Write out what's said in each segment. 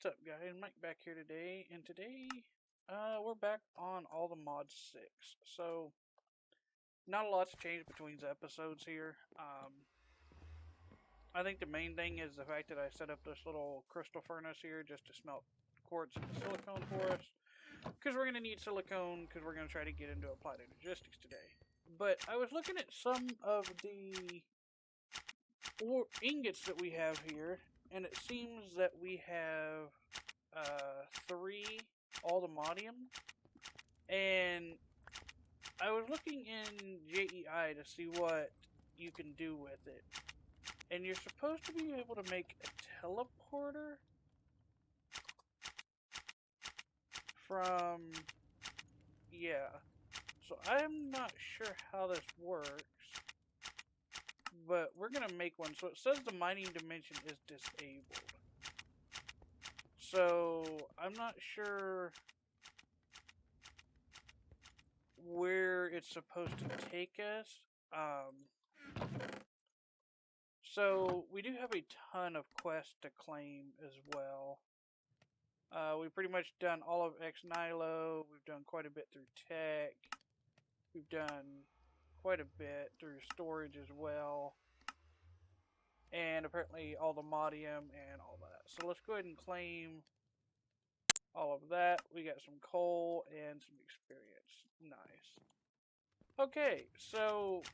What's up, guys? Mike back here today, and today we're back on all the Mod 6. So, not a lot's changed between the episodes here. I think the main thing is the fact that I set up this little crystal furnace here just to smelt quartz into silicone for us. Because we're going to need silicone, because we're going to try to get into applied energistics today. But I was looking at some of the ingots that we have here, and it seems that we have 3 aldomodium, and I was looking in JEI to see what you can do with it, and you're supposed to be able to make a teleporter from, so I'm not sure how this works, but we're gonna make one. So it says the mining dimension is disabled. So I'm not sure where it's supposed to take us. So we do have a ton of quests to claim as well. We've pretty much done all of Ex Nihilo. We've done quite a bit through tech. We've done quite a bit through storage as well. And apparently all the modium and all that. So let's go ahead and claim all of that. We got some coal and some experience. Nice. Okay, so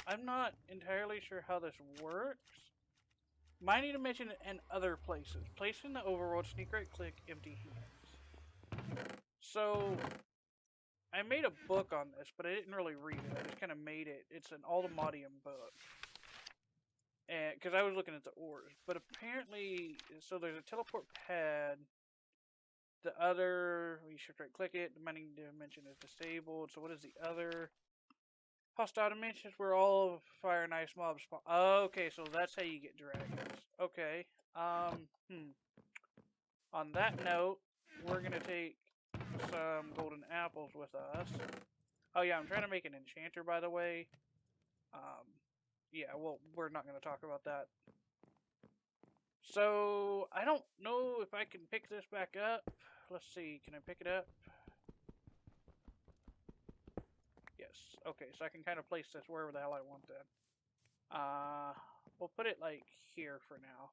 I'm not entirely sure how this works. Mining dimension and other places. Place in the overworld, sneak right click, empty hands. So I made a book on this, but I didn't really read it. I just kind of made it. It's an aldomodium book. And because I was looking at the ores, but apparently, so there's a teleport pad. The other, we shift right click it. The mining dimension is disabled. So what is the other? Hostile dimensions where all of fire and ice mobs spawn. Okay, so that's how you get dragons. Okay. On that note, we're gonna take some golden apples with us. Oh yeah, I'm trying to make an enchanter, by the way. Yeah, well, we're not going to talk about that. So, I don't know if I can pick this back up. Let's see, can I pick it up? Yes, okay, so I can kind of place this wherever the hell I want then. We'll put it like here for now.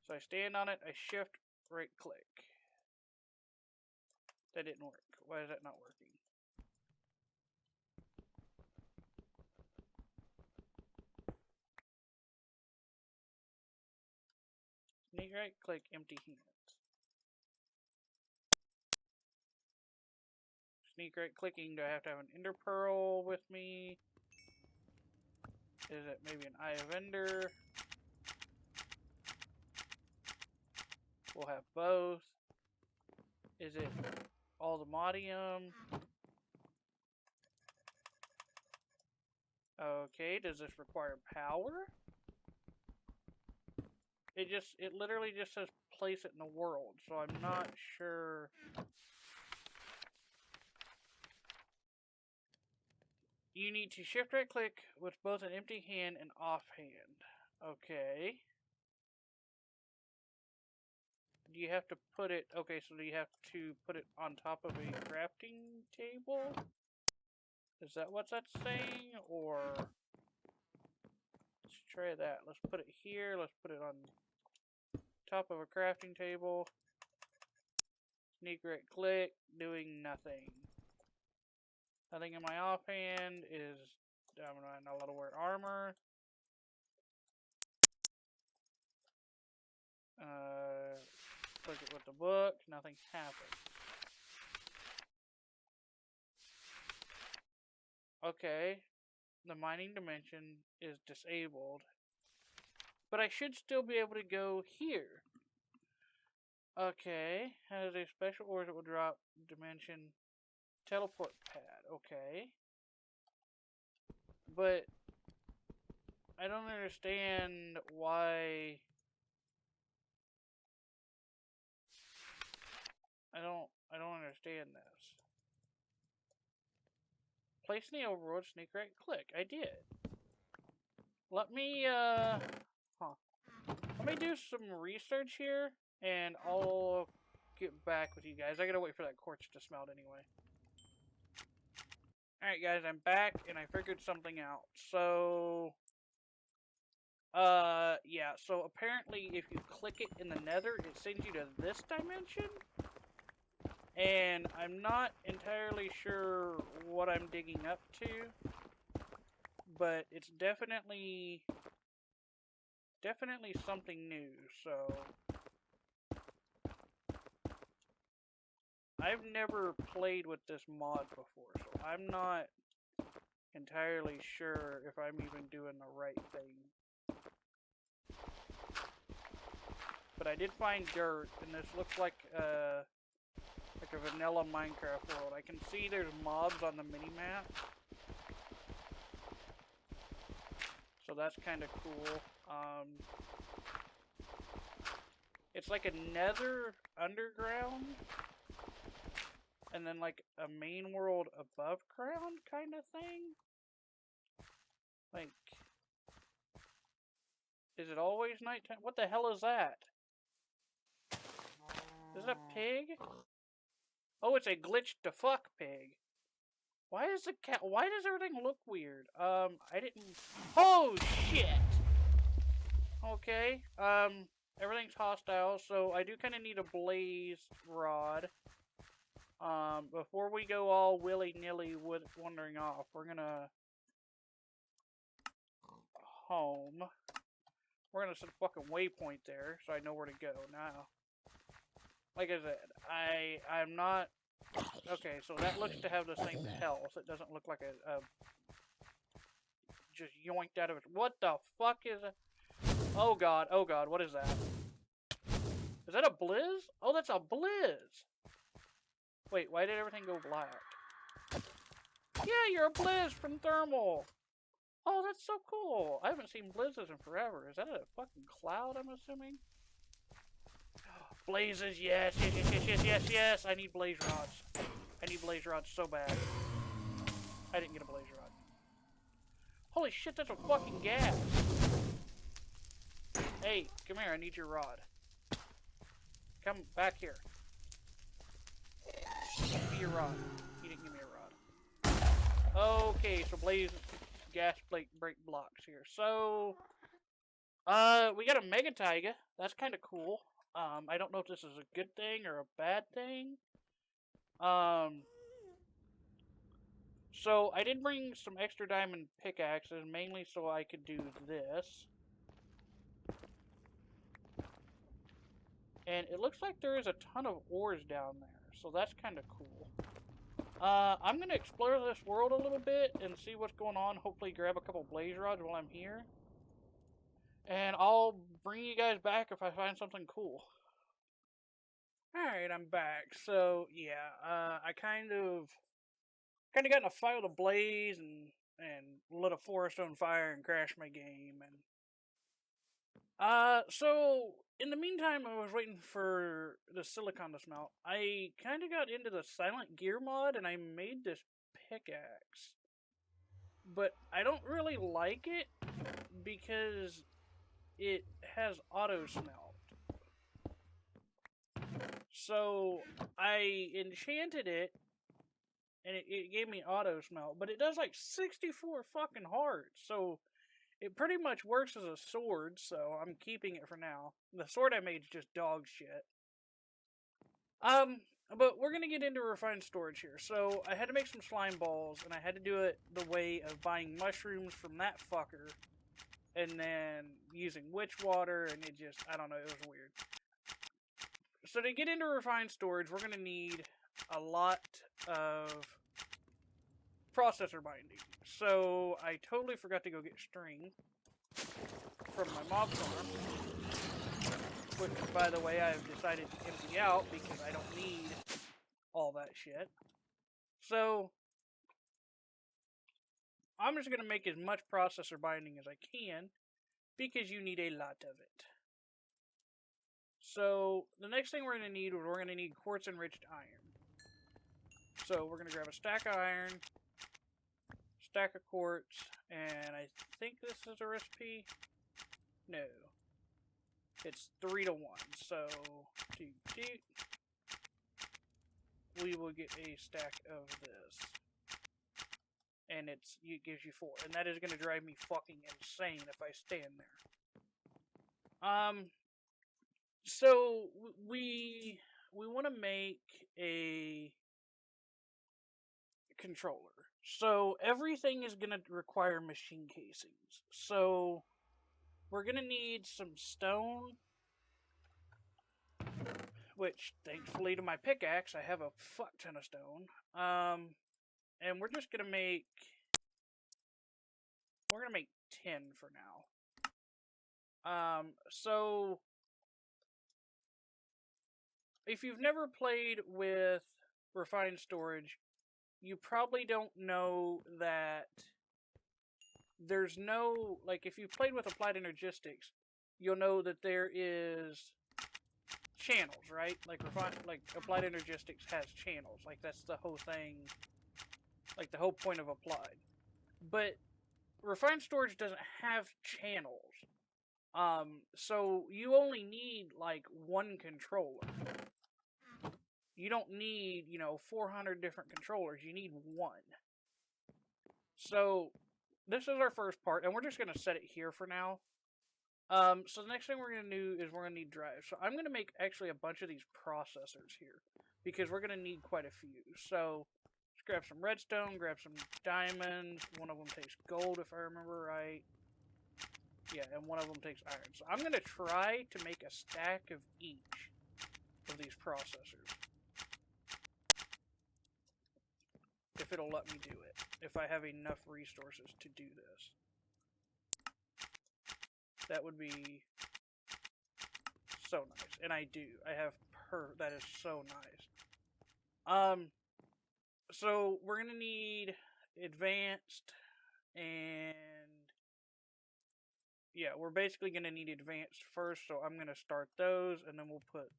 So I stand on it, I shift, right click. That didn't work. Why is that not working? Sneak right click, empty hands. Sneak right clicking, do I have to have an ender pearl with me? Is it maybe an eye of ender? We'll have both. Is it aldomodium? Okay, does this require power? It literally just says place it in the world, so I'm not sure. You need to shift right click with both an empty hand and offhand. Okay. Do you have to put it, okay, so do you have to put it on top of a crafting table? Is that what that's saying, or? Let's try that. Let's put it here, let's put it on top of a crafting table. Sneak right click, doing nothing. Nothing in my offhand is, I'm not allowed to wear armor. Click it with the book, nothing happened. Okay, the mining dimension is disabled. But I should still be able to go here. Okay, has a special ores that will drop dimension teleport pad. Okay. But I don't understand why. I don't understand this. Place in the overworld, sneak right click. I did. Let me me do some research here, and I'll get back with you guys. I gotta wait for that quartz to smelt anyway. Alright guys, I'm back, and I figured something out. So, yeah, so apparently if you click it in the nether, it sends you to this dimension. And I'm not entirely sure what I'm digging up to, but it's definitely something new, so I've never played with this mod before, so I'm not entirely sure if I'm even doing the right thing. But I did find dirt, and this looks like a vanilla Minecraft world. I can see there's mobs on the mini-map, so that's kind of cool. It's like a nether underground, and then like a main world above ground kind of thing. Like, is it always nighttime? What the hell is that? Is it a pig? Oh, it's a glitched to fuck pig. Why is the cat? Why does everything look weird? I didn't. Oh shit. Okay. Everything's hostile, so I do kind of need a blaze rod. Before we go all willy-nilly wandering off, we're gonna home. We're gonna set a fucking waypoint there, so I know where to go now. Like I said, I'm not. Okay, so that looks to have the same health. It doesn't look like a just yoinked out of it. What the fuck is it? Oh god, what is that? Is that a blizz? Oh, that's a blizz! Wait, why did everything go black? Yeah, you're a blizz from thermal! Oh, that's so cool! I haven't seen blizzes in forever. Is that a fucking cloud, I'm assuming? Blazes, yes! I need blaze rods. I need blaze rods so bad. I didn't get a blaze rod. Holy shit, that's a fucking gas! Hey, come here, I need your rod. Come back here. Give me your rod. He didn't give me a rod. Okay, so blaze gas break blocks here. So, we got a mega taiga. That's kind of cool. I don't know if this is a good thing or a bad thing. So I did bring some extra diamond pickaxes, mainly so I could do this. And it looks like there is a ton of ores down there, so that's kind of cool. I'm going to explore this world a little bit and see what's going on. Hopefully grab a couple blaze rods while I'm here. And I'll bring you guys back if I find something cool. Alright, I'm back. So, yeah, I kind of got in a fight with a blaze and lit a forest on fire and crashed my game. And so in the meantime, I was waiting for the silicon to smelt. I kind of got into the silent gear mod, and I made this pickaxe. But I don't really like it because it has auto smelt. So I enchanted it, and it gave me auto smelt, but it does like 64 fucking hearts. So it pretty much works as a sword, so I'm keeping it for now. The sword I made is just dog shit. But we're gonna get into refined storage here. So I had to make some slime balls, and I had to do it the way of buying mushrooms from that fucker, and then using witch water, and it just, I don't know, it was weird. So to get into refined storage, we're gonna need a lot of processor binding. So I totally forgot to go get string from my mob farm, which, by the way, I've decided to empty out because I don't need all that shit. So I'm just going to make as much processor binding as I can because you need a lot of it. So the next thing we're going to need is we're going to need quartz enriched iron. So we're going to grab a stack of iron, stack of quartz, and I think this is a recipe. No. It's 3 to 1. So, we will get a stack of this. And it gives you 4. And that is going to drive me fucking insane if I stand there. So we want to make a controller. So everything is going to require machine casings. So we're going to need some stone, which thankfully to my pickaxe I have a fuck ton of stone. And we're just going to make 10 for now. So if you've never played with refined storage, you probably don't know that there's no, like, if you've played with Applied Energistics, you'll know that there is channels, right? Like Applied Energistics has channels. Like, that's the whole thing, like the whole point of Applied. But refined storage doesn't have channels. So you only need like one controller. You don't need, 400 different controllers. You need one. So this is our first part, and we're just going to set it here for now. So the next thing we're going to do is we're going to need drives. So I'm going to make actually a bunch of these processors here, because we're going to need quite a few. So let's grab some redstone, grab some diamonds. One of them takes gold, if I remember right. Yeah, and one of them takes iron. So I'm going to try to make a stack of each of these processors. If it'll let me do it. If I have enough resources to do this. That would be so nice. And I do. I have that is so nice. So we're going to need advanced and yeah, we're basically going to need advanced first, so I'm going to start those, and then we'll put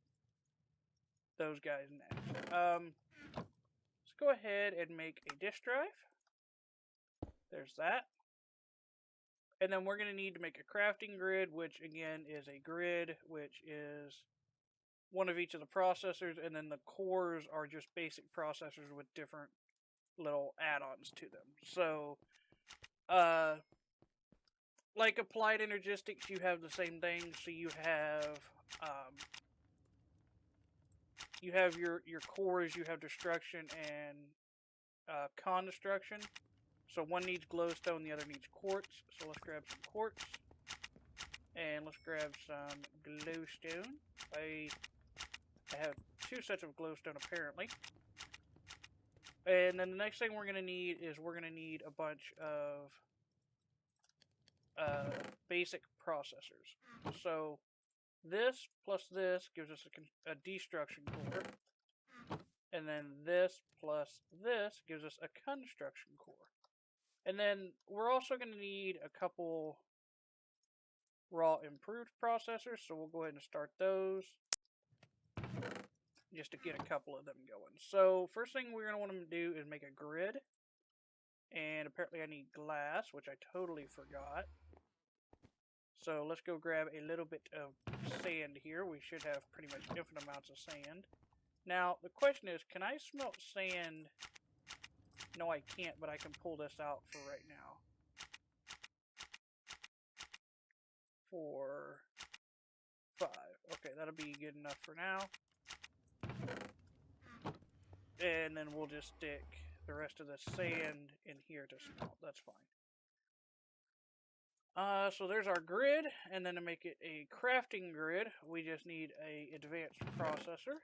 those guys next. Let's go ahead and make a disk drive. There's that. And then we're going to need to make a crafting grid, which again is a grid, which is one of each of the processors, and then the cores are just basic processors with different little add-ons to them. So, like Applied Energistics, you have the same thing. So you have your cores, you have destruction and con destruction. So one needs glowstone, the other needs quartz. So let's grab some quartz. And let's grab some glowstone. I have 2 sets of glowstone apparently. And then the next thing we're going to need is we're going to need a bunch of basic processors. So this plus this gives us a destruction core. And then this plus this gives us a construction core. And then we're also going to need a couple raw improved processors. So we'll go ahead and start those. Just to get a couple of them going. So first thing we're going to want to do is make a grid. And apparently I need glass, which I totally forgot. So let's go grab a little bit of sand here. We should have pretty much infinite amounts of sand. Now, the question is, can I smelt sand? No, I can't, but I can pull this out for right now. For 5. Okay, that'll be good enough for now. And then we'll just stick the rest of the sand in here to smelt. That's fine. So there's our grid, and then to make it a crafting grid, we just need a advanced processor.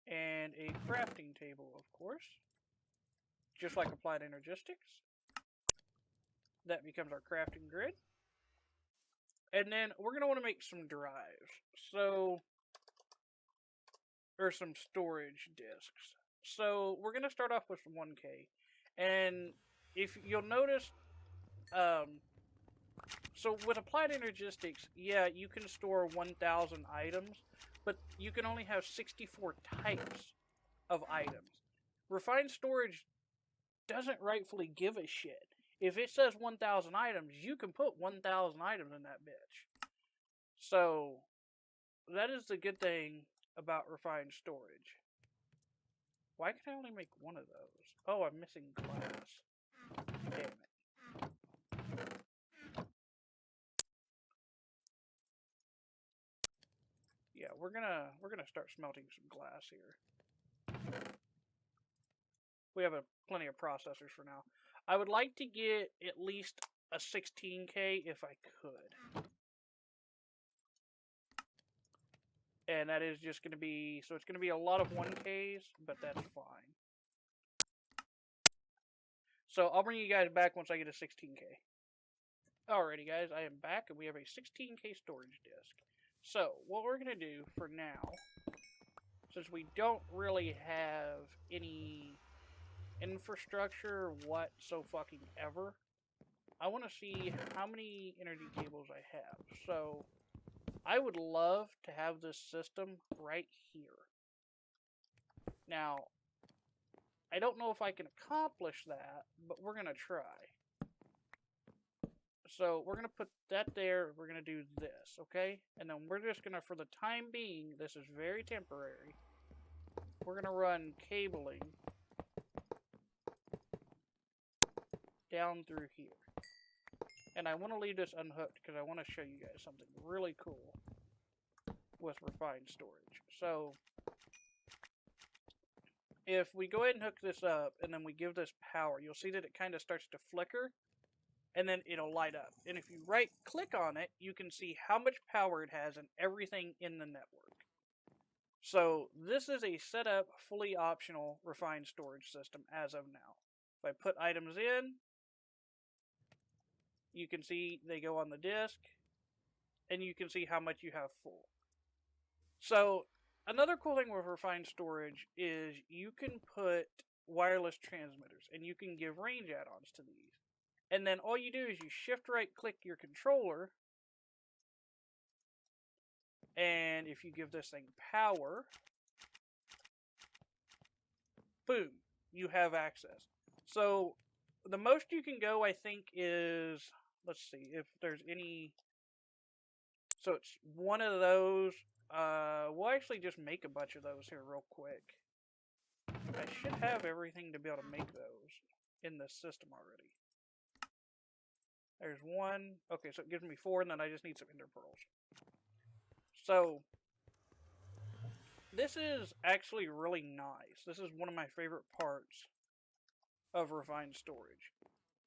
And a crafting table, of course. Just like Applied Energistics. That becomes our crafting grid. And then we're going to want to make some drives. So, or some storage disks. So we're going to start off with 1K. And if you'll notice, so with Applied Energistics, yeah, you can store 1,000 items, but you can only have 64 types of items. Refined storage doesn't rightfully give a shit. If it says 1,000 items, you can put 1,000 items in that bitch. So that is the good thing about refined storage. Why can I only make one of those? Oh, I'm missing glass. Damn it. Yeah, we're gonna start smelting some glass here. We have plenty of processors for now. I would like to get at least a 16K if I could. And that is just going to be, so it's going to be a lot of 1Ks, but that's fine. So I'll bring you guys back once I get a 16K. Alrighty guys, I am back and we have a 16K storage disk. So what we're going to do for now, since we don't really have any infrastructure whatsoever, I want to see how many energy cables I have. So I would love to have this system right here. Now, I don't know if I can accomplish that, but we're going to try. So we're going to put that there. We're going to do this, okay? And then we're just going to, for the time being, this is very temporary, we're going to run cabling down through here. And I want to leave this unhooked because I want to show you guys something really cool with refined storage. So if we go ahead and hook this up and then we give this power, you'll see that it kind of starts to flicker and then it'll light up. And if you right click on it, you can see how much power it has and everything in the network. So this is a setup, fully optional refined storage system as of now. If I put items in, you can see they go on the disk and you can see how much you have full. So another cool thing with refined storage is you can put wireless transmitters and you can give range add-ons to these. And then all you do is you shift right click your controller, and if you give this thing power, boom, you have access. So the most you can go, I think, is, let's see if there's any. So it's one of those. We'll actually just make a bunch of those here real quick. I should have everything to be able to make those in this system already. There's one. Okay, so it gives me 4, and then I just need some ender pearls. So this is actually really nice. This is one of my favorite parts of refined storage.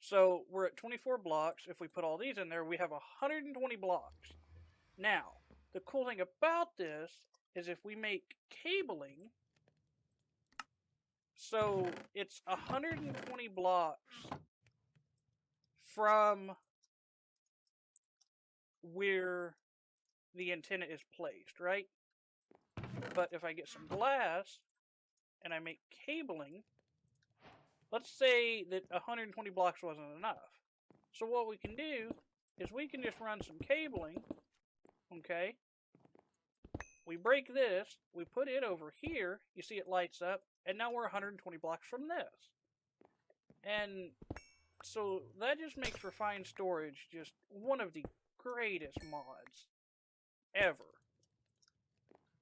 So we're at 24 blocks. If we put all these in there, we have 120 blocks. Now, the cool thing about this is if we make cabling, so it's 120 blocks from where the antenna is placed, right? But if I get some glass and I make cabling, let's say that 120 blocks wasn't enough. So what we can do is we can just run some cabling, okay? We break this, we put it over here, you see it lights up, and now we're 120 blocks from this. And so that just makes refined storage just one of the greatest mods ever.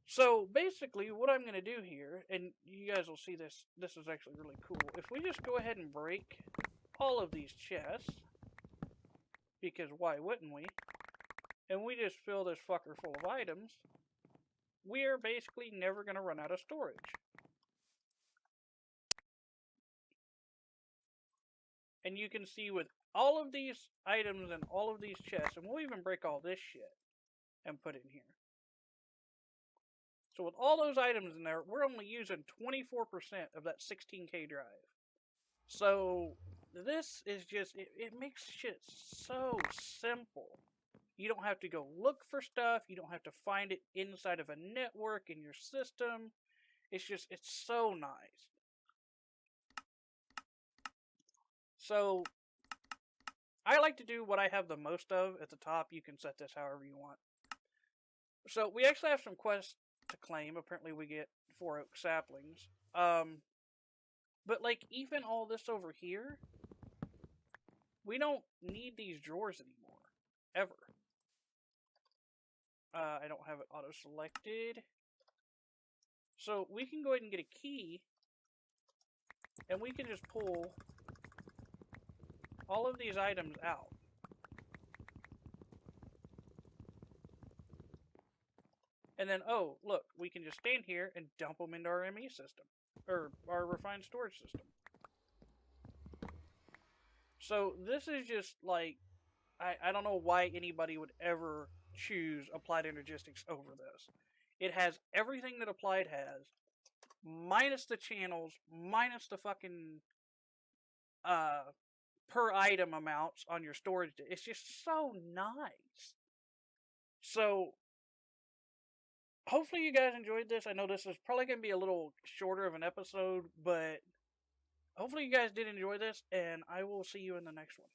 So basically what I'm going to do here, and you guys will see this, this is actually really cool. If we just go ahead and break all of these chests, because why wouldn't we? And we just fill this fucker full of items, we are basically never going to run out of storage. And you can see with all of these items and all of these chests, and we'll even break all this shit and put it in here. So with all those items in there, we're only using 24% of that 16K drive. So this is just, it makes shit so simple. You don't have to go look for stuff. You don't have to find it inside of a network in your system. It's just, it's so nice. So I like to do what I have the most of at the top. You can set this however you want. So we actually have some quests to claim. Apparently we get 4 oak saplings. But like even all this over here, we don't need these drawers anymore. Ever. I don't have it auto-selected. So we can go ahead and get a key, and we can just pull all of these items out. And then, oh, look, we can just stand here and dump them into our ME system, or our refined storage system. So this is just like, I don't know why anybody would ever choose Applied Energistics over this. It has everything that Applied has, minus the channels, minus the fucking per item amounts on your storage. It's just so nice. So hopefully you guys enjoyed this. I know this is probably going to be a little shorter of an episode, but hopefully you guys did enjoy this, and I will see you in the next one.